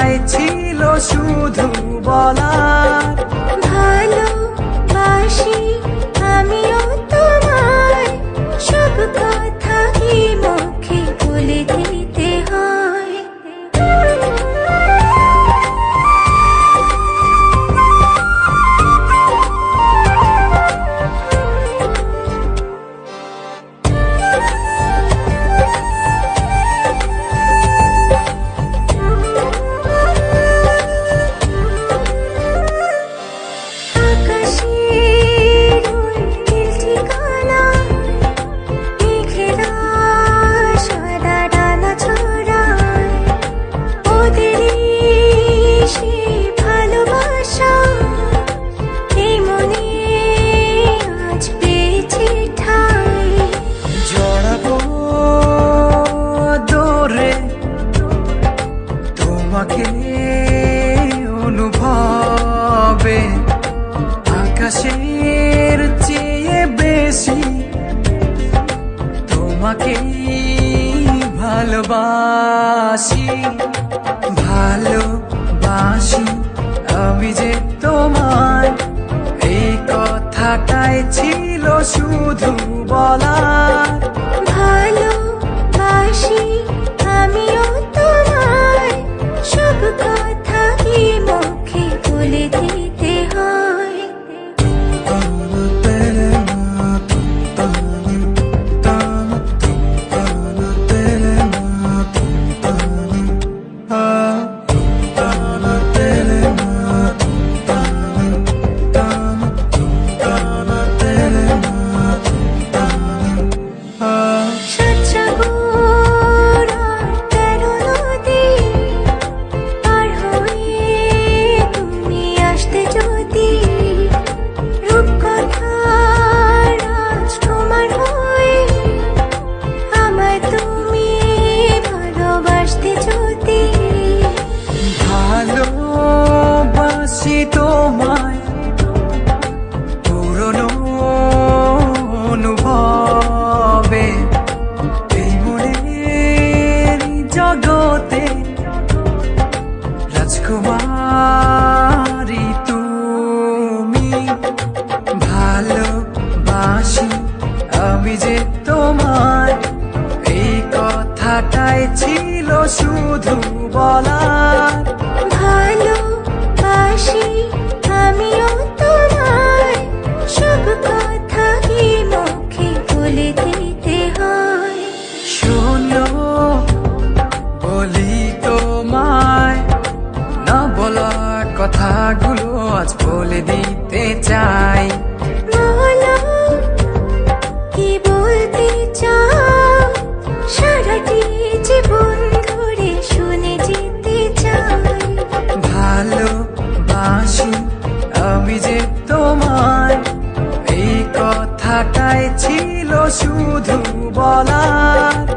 কথাটাই ছিল শুধু বলার। ভালোবাসি আমিও তোমায়, সব কথা কি মুখে বলে দিতে হয়? তোমাকে অনুভবে আকাশের চেয়ে বেশি তোমাকে ভালোবাসি। ভালোবাসি আমি যে তোমায়, এই কথাটাই ছিল শুধু বলার। ভালোবাসি আমিও তোমায়, সব কথা কি মুখে বলে দিতে হয়? ভালোবাসি তোমায় পুরনো অনুভবে, এই মনের জগতে রাজকুমারী তুমি। ভালোবাসি আমি যে তোমায়, এই কথাটাই ছিল শুধু বলার। ভালোবাসি আমিও তোমায়, সব কথা কি মুখে বলে দিতে হয়? শোনো বলি তোমায়, না বলা কথাগুলো আজ বলে দিতে চাই। বলো কি বলতে চাও, সারাটি জীবন ধরে শুনে যেতে চাই। ভালোবাসি আমি যে তোমায়, এই কথাটাই ছিল শুধু বলার।